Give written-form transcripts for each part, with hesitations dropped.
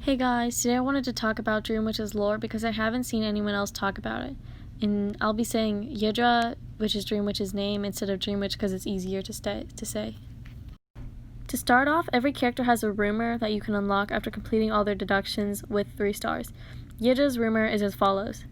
Hey guys, today I wanted to talk about Dream Witch's lore because I haven't seen anyone else talk about it. And I'll be saying Yidra, which is Dream Witch's name, instead of Dream Witch because it's easier to say. To start off, every character has a rumor that you can unlock after completing all their deductions with 3 stars. Yidra's rumor is as follows.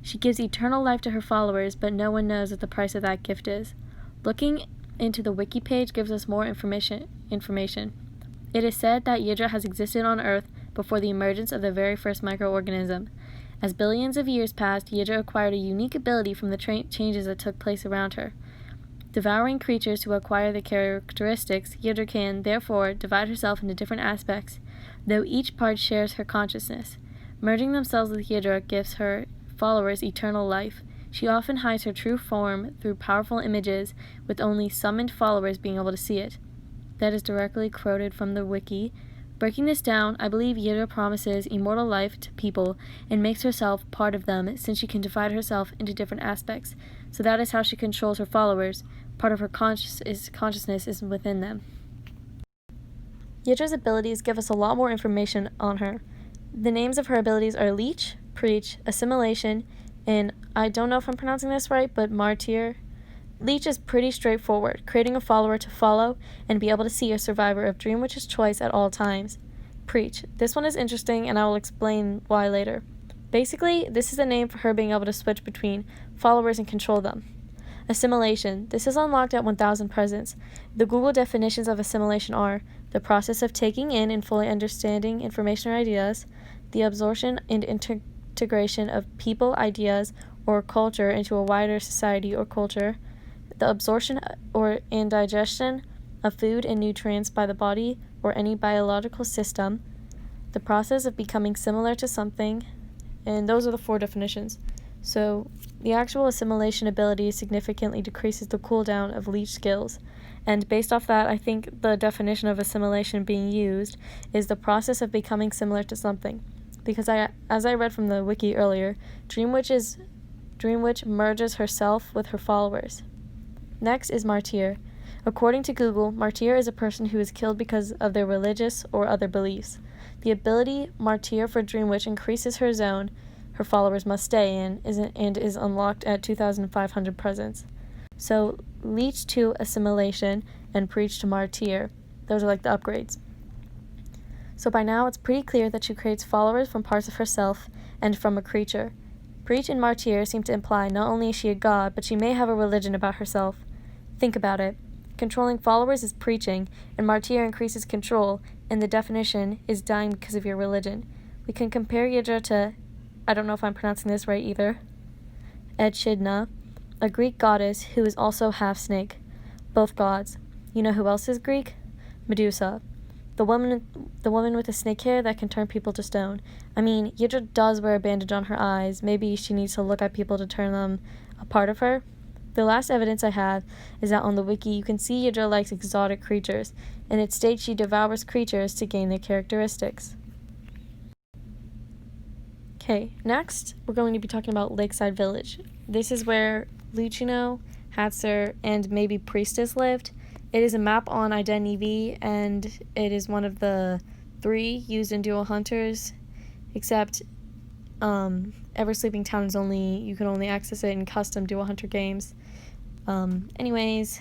She gives eternal life to her followers, but no one knows what the price of that gift is. Looking into the wiki page gives us more information. It is said that Yidra has existed on Earth before the emergence of the very first microorganism. As billions of years passed, Yidra acquired a unique ability from the changes that took place around her. Devouring creatures who acquire the characteristics, Yidra can, therefore, divide herself into different aspects, though each part shares her consciousness. Merging themselves with Yidra gives her followers eternal life. She often hides her true form through powerful images, with only summoned followers being able to see it. That is directly quoted from the wiki. Breaking this down, I believe Yidra promises immortal life to people and makes herself part of them, since she can divide herself into different aspects. So that is how she controls her followers. Part of her consciousness is within them. Yidra's abilities give us a lot more information on her. The names of her abilities are Leech, Preach, Assimilation, and I don't know if I'm pronouncing this right, but Martyr. Leech is pretty straightforward, creating a follower to follow and be able to see a survivor of Dream Witch's choice at all times. Preach. This one is interesting, and I will explain why later. Basically, this is a name for her being able to switch between followers and control them. Assimilation. This is unlocked at 1000 presents. The Google definitions of assimilation are the process of taking in and fully understanding information or ideas, the absorption and integration of people, ideas, or culture into a wider society or culture, the absorption and digestion of food and nutrients by the body or any biological system, the process of becoming similar to something, and those are the 4 definitions. So the actual assimilation ability significantly decreases the cooldown of leech skills, and based off that, I think the definition of assimilation being used is the process of becoming similar to something, because as I read from the wiki earlier, Dream Witch merges herself with her followers. Next is Martyr. According to Google, Martyr is a person who is killed because of their religious or other beliefs. The ability Martyr for Dream Witch increases her zone her followers must stay in and is unlocked at 2,500 presents. So, Leech to Assimilation and Preach to Martyr. Those are like the upgrades. So by now it's pretty clear that she creates followers from parts of herself and from a creature. Preach and Martyr seem to imply not only is she a god, but she may have a religion about herself. Think about it. Controlling followers is preaching, and Martyr increases control, and the definition is dying because of your religion. We can compare Yidra to, I don't know if I'm pronouncing this right either, Echidna, a Greek goddess who is also half snake. Both gods. You know who else is Greek? Medusa. The woman with the snake hair that can turn people to stone. I mean, Yidra does wear a bandage on her eyes. Maybe she needs to look at people to turn them a part of her. The last evidence I have is that on the wiki you can see Yidra likes exotic creatures, and it states she devours creatures to gain their characteristics. Okay, next we're going to be talking about Lakeside Village. This is where Lucino, Hatzer, and maybe Priestess lived. It is a map on IdenEV, and it is one of the 3 used in Dual Hunters, except Ever Sleeping Town is you can only access it in custom Dual Hunter games. Anyways,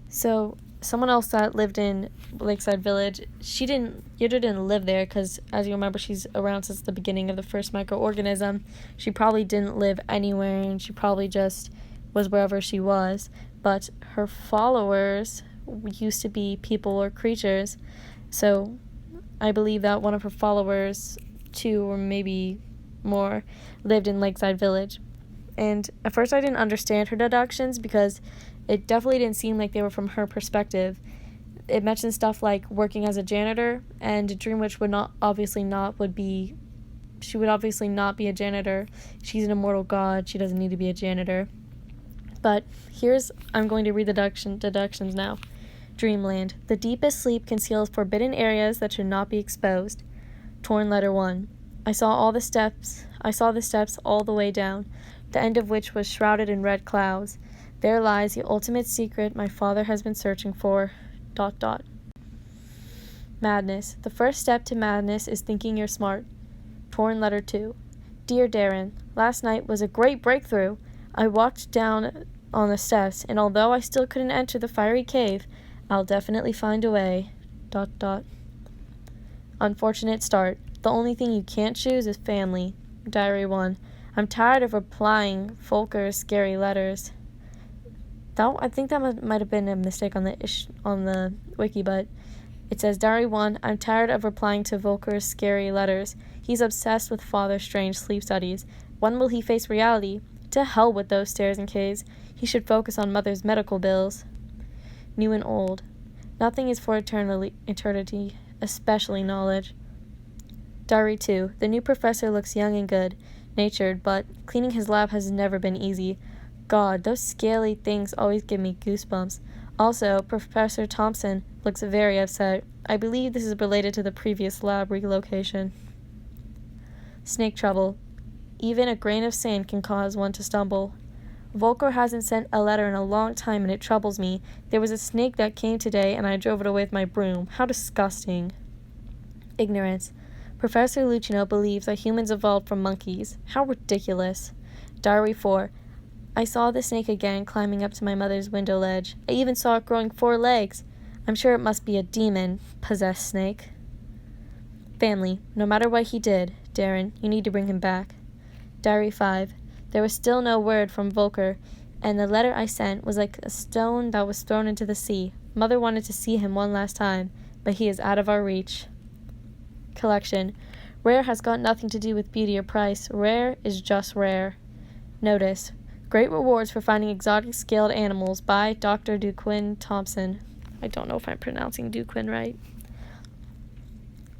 so someone else that lived in Lakeside Village, Yidra didn't live there because, as you remember, she's around since the beginning of the first microorganism. She probably didn't live anywhere, and she probably just was wherever she was. But her followers used to be people or creatures, so I believe that one of her followers, 2 or maybe more, lived in Lakeside Village. And at first I didn't understand her deductions because it definitely didn't seem like they were from her perspective. It mentioned stuff like working as a janitor, and Dream Witch would obviously not be a janitor. She's an immortal god. She doesn't need to be a janitor. But I'm going to read the deductions now. Dreamland. The deepest sleep conceals forbidden areas that should not be exposed. Torn letter 1. I saw the steps all the way down, the end of which was shrouded in red clouds. There lies the ultimate secret my father has been searching for. ... Madness. The first step to madness is thinking you're smart. Torn letter 2. Dear Darren, last night was a great breakthrough. I walked down on the steps, and although I still couldn't enter the fiery cave, I'll definitely find a way. ... Unfortunate start. The only thing you can't choose is family. Diary 1. I'm tired of replying Volker's scary letters. I think that might have been a mistake on the wiki, but it says, Diary 1, I'm tired of replying to Volker's scary letters. He's obsessed with Father Strange's sleep studies. When will he face reality? To hell with those stairs and caves. He should focus on Mother's medical bills. New and old. Nothing is for eternity, especially knowledge. Diary 2. The new professor looks young and good-natured, but cleaning his lab has never been easy. God, those scaly things always give me goosebumps. Also, Professor Thompson looks very upset. I believe this is related to the previous lab relocation. Snake trouble. Even a grain of sand can cause one to stumble. Volker hasn't sent a letter in a long time, and it troubles me. There was a snake that came today, and I drove it away with my broom. How disgusting. Ignorance. Professor Lucino believes that humans evolved from monkeys. How ridiculous. Diary 4. I saw the snake again climbing up to my mother's window ledge. I even saw it growing 4 legs. I'm sure it must be a demon-possessed snake. Family. No matter what he did, Darren, you need to bring him back. Diary 5. There was still no word from Volker, and the letter I sent was like a stone that was thrown into the sea. Mother wanted to see him one last time, but he is out of our reach. Collection. Rare has got nothing to do with beauty or price. Rare is just rare. Notice. Great rewards for finding exotic scaled animals by Dr. Duquin Thompson. I don't know if I'm pronouncing Duquin right.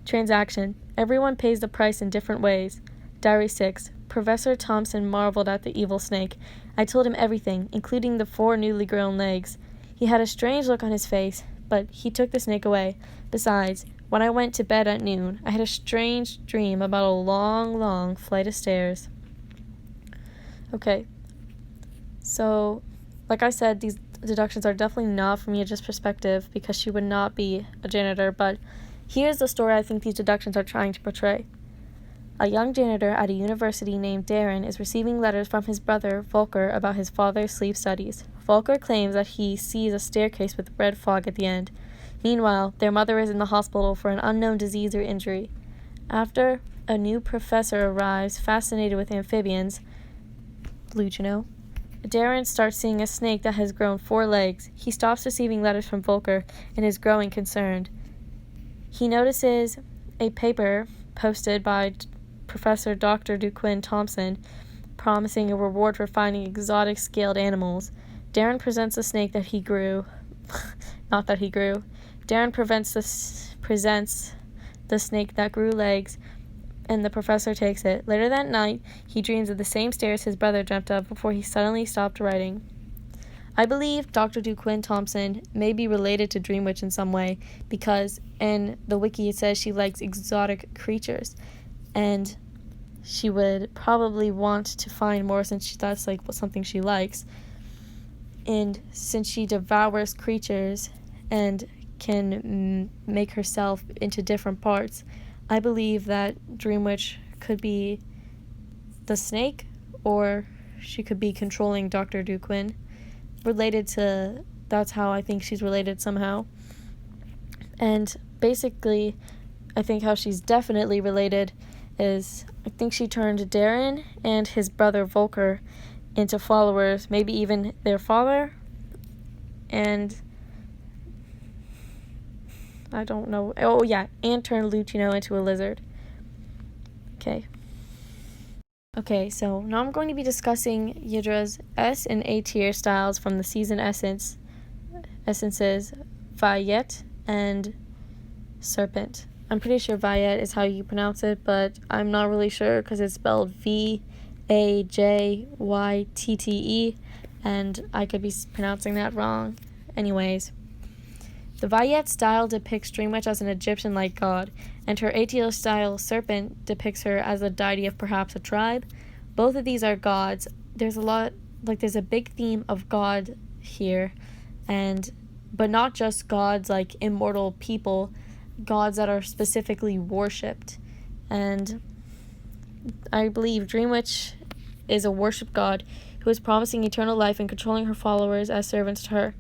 Transaction. Everyone pays the price in different ways. Diary 6. Professor Thompson marveled at the evil snake. I told him everything, including the 4 newly grown legs. He had a strange look on his face, but he took the snake away. Besides, when I went to bed at noon, I had a strange dream about a long, long flight of stairs. Okay. So, like I said, these deductions are definitely not from Yaja's perspective because she would not be a janitor, but here's the story I think these deductions are trying to portray. A young janitor at a university named Darren is receiving letters from his brother, Volker, about his father's sleep studies. Volker claims that he sees a staircase with red fog at the end. Meanwhile, their mother is in the hospital for an unknown disease or injury. After a new professor arrives, fascinated with amphibians, Lucino, Darren starts seeing a snake that has grown 4 legs. He stops receiving letters from Volker and is growing concerned. He notices a paper posted by Professor Dr. Duquin Thompson promising a reward for finding exotic scaled animals. Darren presents the snake that he grew. Not that he grew. Darren presents the snake that grew legs, and the professor takes it. Later that night, he dreams of the same stairs his brother dreamt of before he suddenly stopped writing. I believe Dr. Duquin Thompson may be related to Dream Witch in some way, because in the wiki it says she likes exotic creatures, and she would probably want to find more since that's like something she likes. And since she devours creatures and can make herself into different parts, I believe that Dream Witch could be the snake, or she could be controlling Dr. Duquin. That's how I think she's related somehow. And basically, I think how she's definitely related is, I think she turned Darren and his brother Volker into followers, maybe even their father, and I don't know. Oh yeah, and turned Lucino into a lizard. Okay, so now I'm going to be discussing Yadra's S and A tier styles from the season essences Vayet and Serpent. I'm pretty sure Vayet is how you pronounce it, but I'm not really sure because it's spelled Vajytte, and I could be pronouncing that wrong. Anyways, the Vayet style depicts Dream Witch as an Egyptian-like god, and her ATL style Serpent depicts her as a deity of perhaps a tribe. Both of these are gods. There's a big theme of God here, but not just gods like immortal people. gods that are specifically worshipped. And I believe Dream Witch is a worship god who is promising eternal life and controlling her followers as servants to her.